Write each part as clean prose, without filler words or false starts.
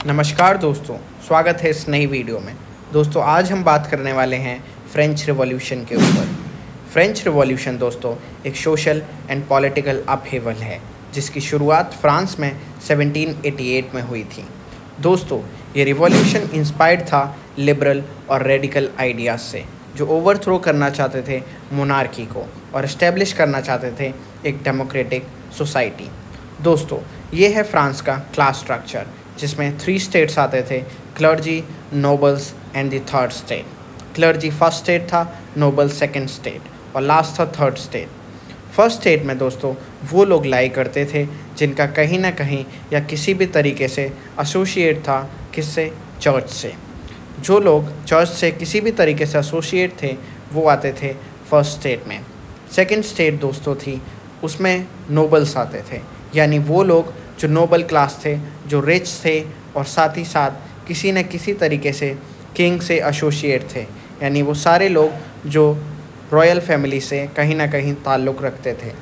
नमस्कार दोस्तों, स्वागत है इस नई वीडियो में। दोस्तों आज हम बात करने वाले हैं फ्रेंच रिवॉल्यूशन के ऊपर। फ्रेंच रिवॉल्यूशन दोस्तों एक सोशल एंड पॉलिटिकल अपहेवल है जिसकी शुरुआत फ्रांस में 1788 में हुई थी। दोस्तों ये रिवॉल्यूशन इंस्पायर्ड था लिबरल और रेडिकल आइडियाज़ से, जो ओवरथ्रो करना चाहते थे मोनार्की को और इस्टेब्लिश करना चाहते थे एक डेमोक्रेटिक सोसाइटी। दोस्तों ये है फ्रांस का क्लास स्ट्रक्चर, जिसमें 3 स्टेट्स आते थे: clergy, nobles and the third state. Clergy first state था, नोबल सेकंड स्टेट और लास्ट था थर्ड स्टेट। फर्स्ट स्टेट में दोस्तों वो लोग लाई करते थे जिनका कहीं ना कहीं या किसी भी तरीके से एसोसिएट था किससे, चर्च से। जो लोग चर्च से किसी भी तरीके से एसोसिएट थे वो आते थे फर्स्ट स्टेट में। सेकंड स्टेट दोस्तों थी, उसमें नोबल्स आते थे, यानी वो लोग जो नोबल क्लास थे, जो रिच थे और साथ ही साथ किसी न किसी तरीके से किंग से एसोसिएट थे, यानी वो सारे लोग जो रॉयल फैमिली से कहीं ना कहीं ताल्लुक़ रखते थे।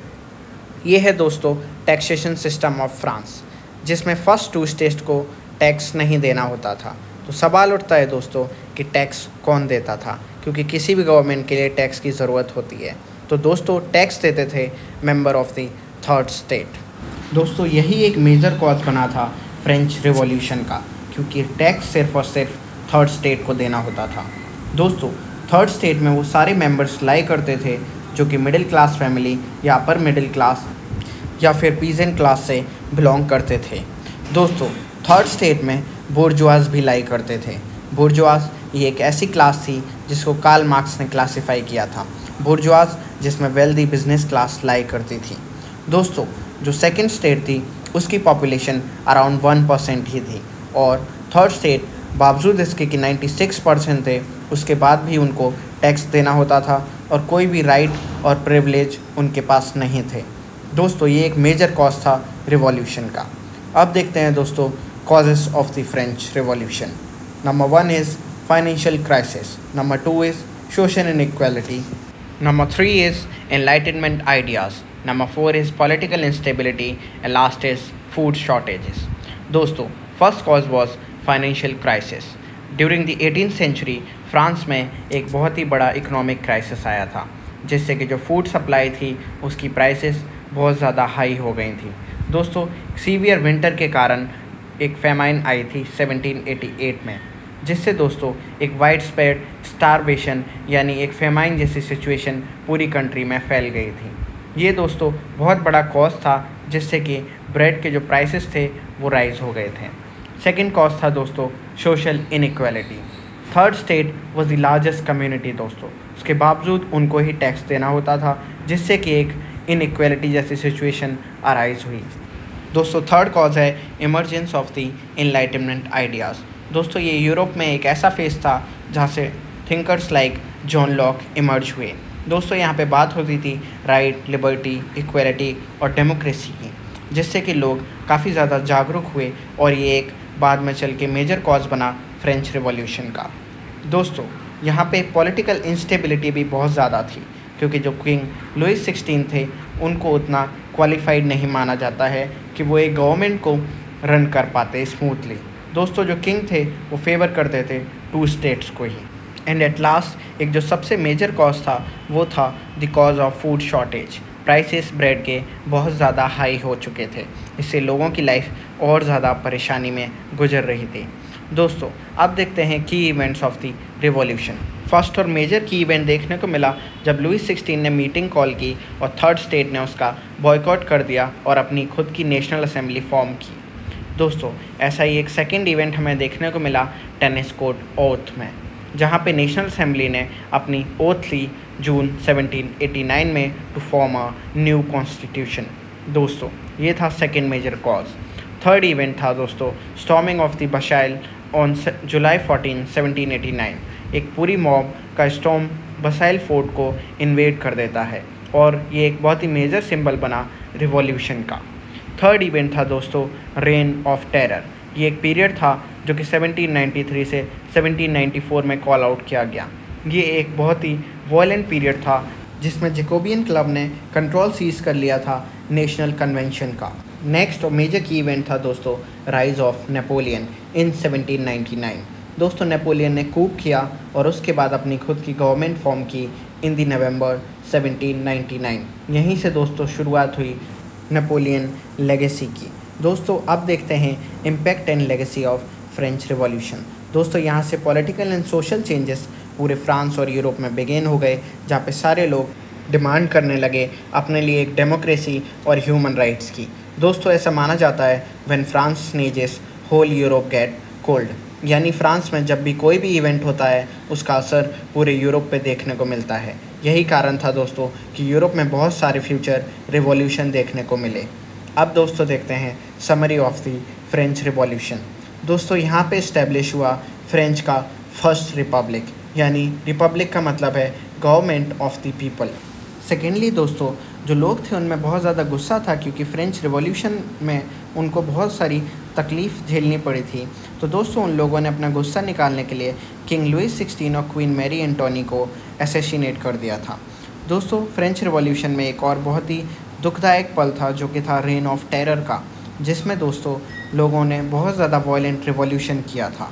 ये है दोस्तों टैक्सेशन सिस्टम ऑफ फ्रांस, जिसमें फर्स्ट 2 स्टेट्स को टैक्स नहीं देना होता था। तो सवाल उठता है दोस्तों कि टैक्स कौन देता था, क्योंकि किसी भी गवर्नमेंट के लिए टैक्स की ज़रूरत होती है। तो दोस्तों टैक्स देते थे member of the third state. दोस्तों यही एक मेजर कॉज बना था फ्रेंच रिवॉल्यूशन का, क्योंकि टैक्स सिर्फ और सिर्फ थर्ड स्टेट को देना होता था। दोस्तों थर्ड स्टेट में वो सारे मेंबर्स लाई करते थे जो कि मिडिल क्लास फैमिली या अपर मिडिल क्लास या फिर पीजेंट क्लास से बिलोंग करते थे। दोस्तों थर्ड स्टेट में बुर्जुआज भी लाई करते थे। बुर्जुआज ये एक ऐसी क्लास थी जिसको कार्ल मार्क्स ने क्लासिफाई किया था। बुर्जुआज जिसमें वेल्दी बिजनेस क्लास लाई करती थी। दोस्तों जो सेकंड स्टेट थी उसकी पॉपुलेशन अराउंड 1% ही थी, और थर्ड स्टेट बावजूद इसके कि 96% थे, उसके बाद भी उनको टैक्स देना होता था और कोई भी राइट और प्रिविलेज उनके पास नहीं थे। दोस्तों ये एक मेजर कॉज था रिवॉल्यूशन का। अब देखते हैं दोस्तों causes of the French revolution. Number 1 is financial crisis, number 2 is social inequality, number 3 is enlightenment ideas, number 4 is political instability and last is food shortages. दोस्तों first cause was financial crisis. During the 18th century France में एक बहुत ही बड़ा economic crisis आया था, जिससे कि जो फूड सप्लाई थी उसकी प्राइसेस बहुत ज़्यादा हाई हो गई थी। दोस्तों सीवियर विंटर के कारण एक फेमाइन आई थी 1788 में, जिससे दोस्तों एक वाइड स्प्रेड स्टारवेशन यानी एक फेमाइन जैसी सिचुएशन पूरी कंट्री में फैल गई थी। ये दोस्तों बहुत बड़ा कॉज था, जिससे कि ब्रेड के जो प्राइसेस थे वो राइज हो गए थे। सेकंड कॉज था दोस्तों social inequality. Third state was the largest community दोस्तों, उसके बावजूद उनको ही टैक्स देना होता था, जिससे कि एक इनइक्वालिटी जैसी सिचुएशन अराइज हुई। दोस्तों थर्ड कॉज है emergence of the enlightenment ideas. दोस्तों ये यूरोप में एक ऐसा फेज था जहाँ से thinkers like John Locke emerge हुए। दोस्तों यहाँ पे बात होती थी राइट, लिबर्टी, इक्वलिटी और डेमोक्रेसी की, जिससे कि लोग काफ़ी ज़्यादा जागरूक हुए और ये एक बाद में चल के मेजर कॉज बना फ्रेंच रिवॉल्यूशन का। दोस्तों यहाँ पे पॉलिटिकल इंस्टेबिलिटी भी बहुत ज़्यादा थी, क्योंकि जो किंग लुइस 16 थे उनको उतना क्वालिफाइड नहीं माना जाता है कि वो एक गवर्नमेंट को रन कर पाते स्मूथली। दोस्तों जो किंग थे वो फेवर करते थे 2 स्टेट्स को ही। एंड एट लास्ट एक जो सबसे मेजर कॉज था वो था the cause of food shortage. Prices bread के बहुत ज़्यादा हाई हो चुके थे, इससे लोगों की लाइफ और ज़्यादा परेशानी में गुजर रही थी। दोस्तों अब देखते हैं की events of the revolution. First और मेजर की इवेंट देखने को मिला जब लुइस 16 ने मीटिंग कॉल की और थर्ड स्टेट ने उसका बॉयकॉट कर दिया और अपनी खुद की नेशनल असेंबली फॉर्म की। दोस्तों ऐसा ही एक सेकेंड इवेंट हमें देखने को मिला टेनिस कोर्ट ओथ में, जहाँ पे नेशनल असेंबली ने अपनी ओथ ली जून 1789 में to form a new constitution. दोस्तों ये था second major cause. Third event था दोस्तों storming of the Bastille on July 14, 1789। एक पूरी मॉब का स्टॉर्म बसाइल फोर्ट को इन्वेड कर देता है और ये एक बहुत ही मेजर सिंबल बना रिवॉल्यूशन का। थर्ड इवेंट था दोस्तों रेन ऑफ टेरर। ये एक पीरियड था जो कि 1793 से 1794 में कॉल आउट किया गया। ये एक बहुत ही वॉयलेंट पीरियड था जिसमें जैकोबियन क्लब ने कंट्रोल सीज कर लिया था नेशनल कन्वेंशन का। नेक्स्ट और मेजर की इवेंट था दोस्तों राइज ऑफ नेपोलियन इन 1799। दोस्तों नेपोलियन ने कूप किया और उसके बाद अपनी खुद की गवर्नमेंट फॉर्म की इन दी नवंबर 1799। यहीं से दोस्तों शुरुआत हुई नेपोलियन लेगेसी की। दोस्तों अब देखते हैं impact and legacy of French revolution. दोस्तों यहाँ से पॉलिटिकल एंड सोशल चेंजेस पूरे फ्रांस और यूरोप में बिगेन हो गए, जहाँ पे सारे लोग डिमांड करने लगे अपने लिए एक डेमोक्रेसी और ह्यूमन राइट्स की। दोस्तों ऐसा माना जाता है when France sneezes whole Europe get cold, यानी फ्रांस में जब भी कोई भी इवेंट होता है उसका असर पूरे यूरोप पे देखने को मिलता है। यही कारण था दोस्तों कि यूरोप में बहुत सारे फ्यूचर रिवॉल्यूशन देखने को मिले। अब दोस्तों देखते हैं summary of the French revolution. दोस्तों यहाँ पे इस्टेब्लिश हुआ फ्रेंच का फर्स्ट रिपब्लिक, यानी रिपब्लिक का मतलब है government of the people. Secondly दोस्तों जो लोग थे उनमें बहुत ज़्यादा गुस्सा था, क्योंकि फ्रेंच रिवॉल्यूशन में उनको बहुत सारी तकलीफ़ झेलनी पड़ी थी। तो दोस्तों उन लोगों ने अपना गुस्सा निकालने के लिए किंग लुइस 16 और क्वीन मैरी एंटोनी को असैसिनेट कर दिया था। दोस्तों फ्रेंच रिवॉल्यूशन में एक और बहुत ही दुखदायक पल था जो कि था रेन ऑफ टेरर का, जिसमें दोस्तों लोगों ने बहुत ज़्यादा वॉयलेंट रिवॉल्यूशन किया था।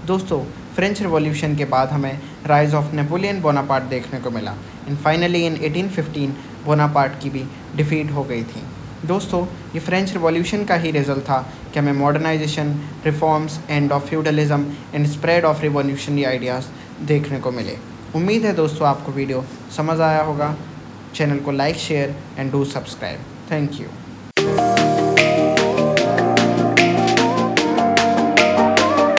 दोस्तों फ्रेंच रिवॉल्यूशन के बाद हमें राइज ऑफ नेपोलियन बोनापार्ट देखने को मिला एंड फाइनली इन 1815 बोनापार्ट की भी डिफीट हो गई थी। दोस्तों ये फ्रेंच रिवॉल्यूशन का ही रिजल्ट था कि हमें modernisation, reforms, and of feudalism and spread of revolutionary ideas देखने को मिले। उम्मीद है दोस्तों आपको वीडियो समझ आया होगा। चैनल को like, share and do subscribe. Thank you.